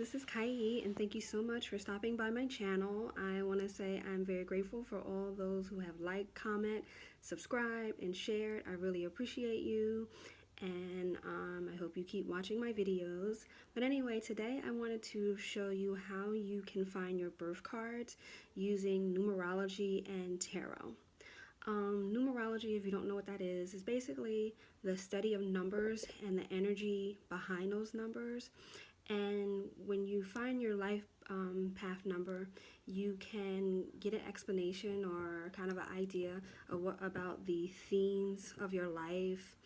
this is Kai, and thank you so much for stopping by my channel. I want to say I'm very grateful for all those who have liked, comment, subscribed, and shared. I really appreciate you, and I hope you keep watching my videos. But anyway, today I wanted to show you how you can find your birth cards using numerology and tarot. Numerology, if you don't know what that is basically the study of numbers and the energy behind those numbers. And when you find your life path number, you can get an explanation or kind of an idea of what about the themes of your life,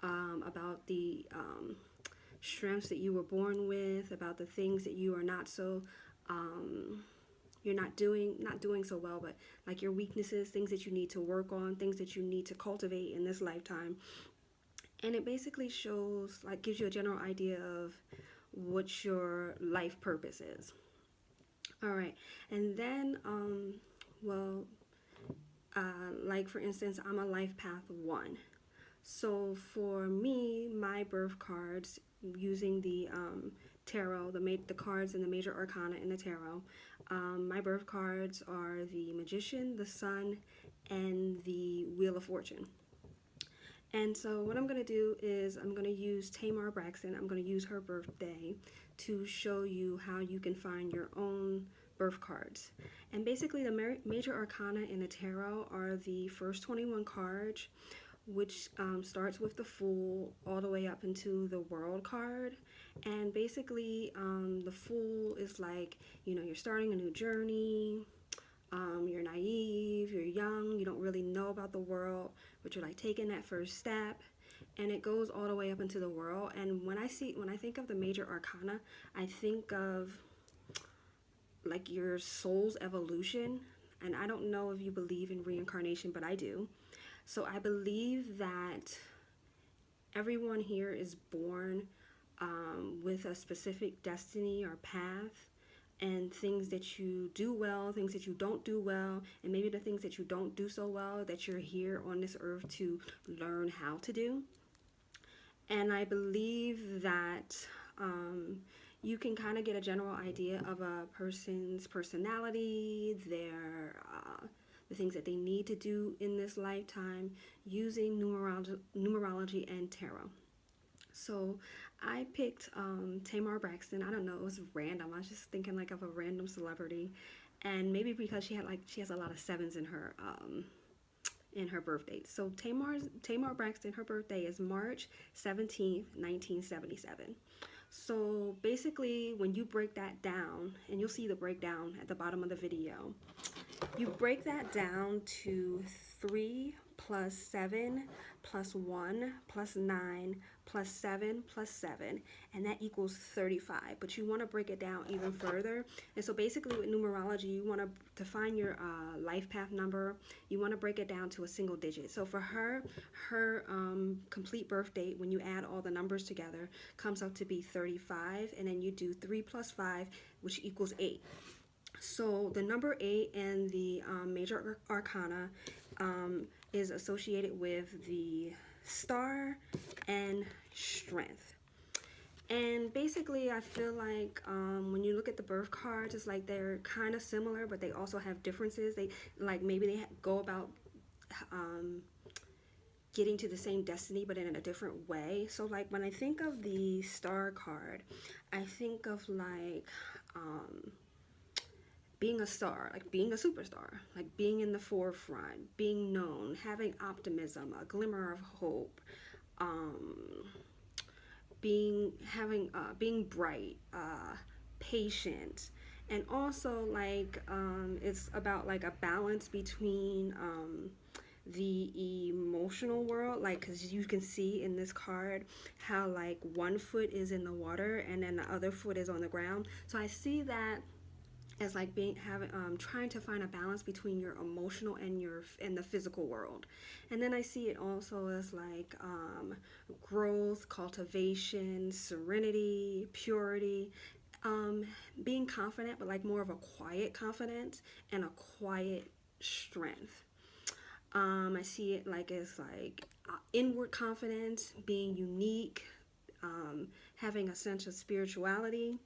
about the strengths that you were born with, about the things that you are not so you're not doing so well, but like your weaknesses, things that you need to work on, things that you need to cultivate in this lifetime. And it basically shows, like, gives you a general idea of what your life purpose is. All right, and then like for instance, I'm a life path 1. So for me, my birth cards using the tarot, the cards in the major arcana in the tarot, my birth cards are the Magician, the Sun, and the Wheel of Fortune. And so what I'm going to do is I'm going to use Tamar Braxton. I'm going to use her birthday to show you how you can find your own birth cards. And basically the major arcana in the tarot are the first 21 cards, which starts with the Fool all the way up into the World card. And basically the Fool is like, you know, you're starting a new journey. You're naive, you're young, you don't really know about the world, but you're like taking that first step, and it goes all the way up into the World. And when I think of the major arcana, I think of like your soul's evolution. And I don't know if you believe in reincarnation, but I do. So I believe that everyone here is born with a specific destiny or path, and things that you do well, things that you don't do well, and maybe the things that you don't do so well that you're here on this earth to learn how to do. And I believe that you can kind of get a general idea of a person's personality, the things that they need to do in this lifetime using numerology and tarot. So I picked Tamar Braxton. I don't know, it was random. I was just thinking like of a random celebrity, and maybe because she has a lot of 7s in her birth date. So Tamar Braxton, her birthday is March 17th, 1977. So basically, when you break that down, and you'll see the breakdown at the bottom of the video, you break that down to 3 plus 7 plus 1 plus 9 plus 7 plus 7, and that equals 35. But you want to break it down even further. And so basically with numerology, you want to find your life path number. You want to break it down to a single digit. So for her complete birth date, when you add all the numbers together, comes up to be 35, and then you do 3 plus 5, which equals 8. So the number 8 in the major arcana is associated with the Star and Strength. And basically I feel like when you look at the birth cards, it's like they're kind of similar, but they also have differences. They go about getting to the same destiny, but in a different way. So like when I think of the Star card, I think of like being a star, like being a superstar, like being in the forefront, being known, having optimism, a glimmer of hope, being bright, patient, and also like it's about like a balance between the emotional world, like because you can see in this card how like one foot is in the water and then the other foot is on the ground. So I see that as like trying to find a balance between your emotional and the physical world. And then I see it also as like growth, cultivation, serenity, purity, being confident, but like more of a quiet confidence and a quiet strength. I see it like as like inward confidence, being unique, having a sense of spirituality,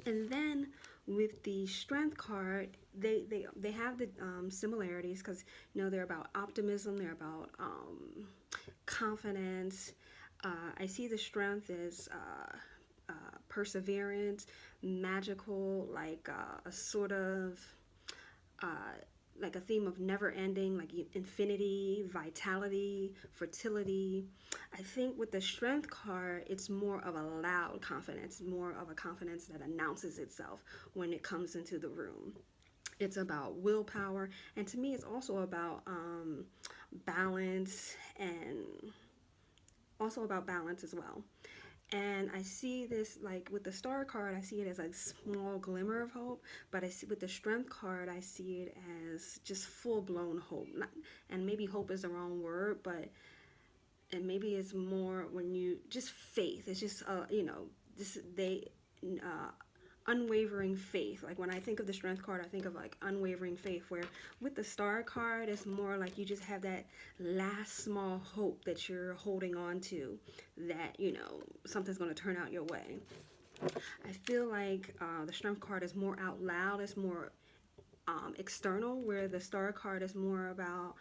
And then with the strength card, they have the similarities, because they're about optimism, they're about confidence. I see the strength as perseverance, magical, like a sort of uh, like a theme of never ending, like infinity, vitality, fertility. I think with the strength card, it's more of a loud confidence, more of a confidence that announces itself when it comes into the room. It's about willpower, and to me, it's also about balance, and also about balance as well. And I see this, like with the star card, I see it as a small glimmer of hope, but I see with the strength card, I see it as just full blown hope. Not, and maybe hope is the wrong word, but and maybe it's more when you just faith. It's just this they uh, unwavering faith. Like when I think of the strength card, I think of like unwavering faith, where with the star card, it's more like you just have that last small hope that you're holding on to, that something's going to turn out your way. I feel like the strength card is more out loud, it's more external, where the star card is more about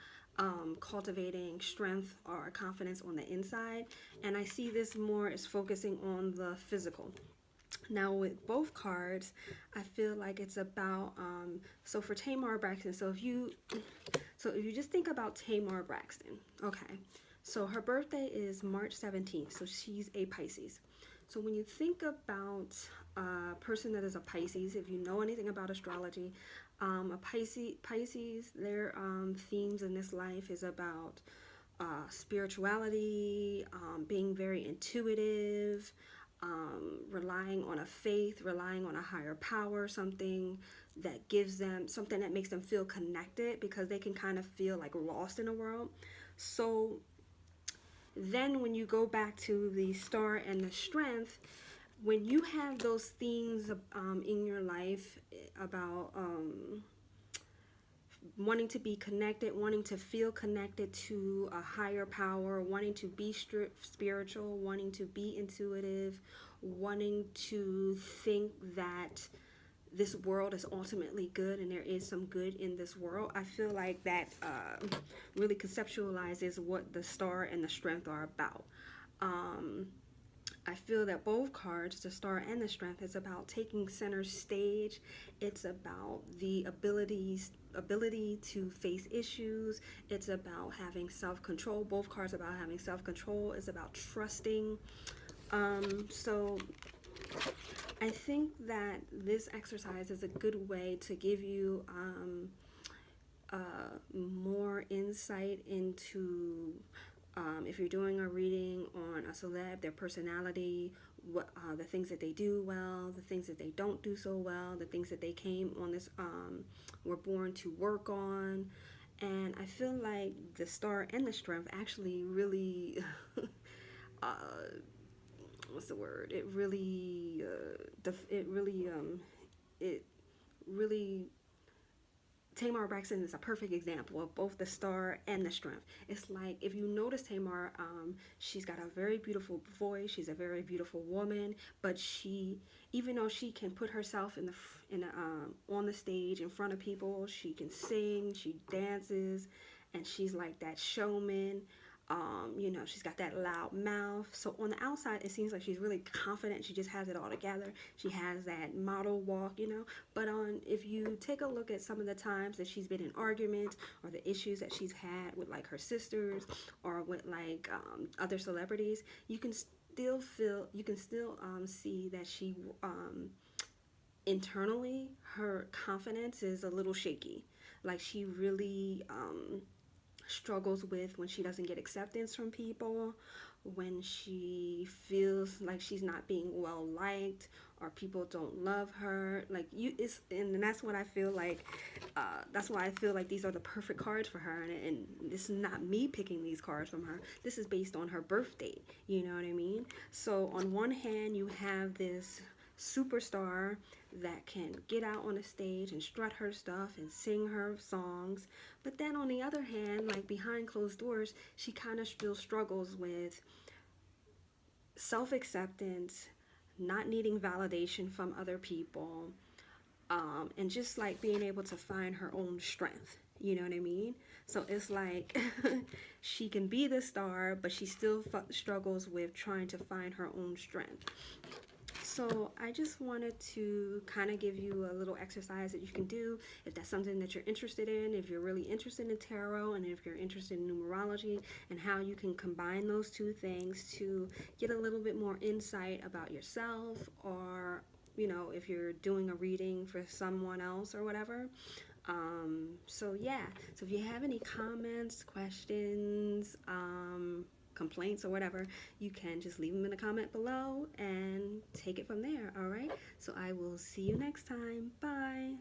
cultivating strength or confidence on the inside. And I see this more as focusing on the physical. Now with both cards, I feel like it's about so for Tamar Braxton. So if you just think about Tamar Braxton, okay. So her birthday is March 17th, so she's a Pisces. So when you think about a person that is a Pisces, if you know anything about astrology, a Pisces, their themes in this life is about spirituality, being very intuitive, relying on a faith, relying on a higher power, something that gives them, something that makes them feel connected, because they can kind of feel like lost in the world. So then when you go back to the star and the strength, when you have those themes in your life about wanting to be connected, wanting to feel connected to a higher power, wanting to be spiritual, wanting to be intuitive, wanting to think that this world is ultimately good and there is some good in this world. I feel like that really conceptualizes what the star and the strength are about. I feel that both cards, the star and the strength, is about taking center stage. It's about the ability to face issues. It's about having self-control. Both cards are about having self-control. It's about trusting. So I think that this exercise is a good way to give you more insight into if you're doing a reading on a celeb, their personality, what the things that they do well, the things that they don't do so well, the things that they came on this were born to work on. And I feel like the star and the strength actually really uh, what's the word? It really Tamar Braxton is a perfect example of both the star and the strength. It's like, if you notice Tamar, she's got a very beautiful voice. She's a very beautiful woman, but even though she can put herself on the stage in front of people, she can sing, she dances, and she's like that showman. She's got that loud mouth. So on the outside, it seems like she's really confident. She just has it all together. She has that model walk. But if you take a look at some of the times that she's been in arguments, or the issues that she's had with like her sisters, or with like other celebrities, you can still see that she internally, her confidence is a little shaky. Like she really struggles with when she doesn't get acceptance from people, when she feels like she's not being well liked, or people don't love her. And that's what I feel like. That's why I feel like these are the perfect cards for her. And this is not me picking these cards from her. This is based on her birth date. You know what I mean? So on one hand, you have this superstar that can get out on the stage and strut her stuff and sing her songs. But then on the other hand, like behind closed doors, she kind of still struggles with self-acceptance, not needing validation from other people, and just like being able to find her own strength. You know what I mean? So it's like she can be the star, but she still struggles with trying to find her own strength. So I just wanted to kind of give you a little exercise that you can do if that's something that you're interested in, if you're really interested in tarot, and if you're interested in numerology, and how you can combine those two things to get a little bit more insight about yourself, or you know, if you're doing a reading for someone else or whatever. So yeah, so if you have any comments, questions, complaints or whatever, you can just leave them in the comment below and take it from there. All right, so I will see you next time. Bye.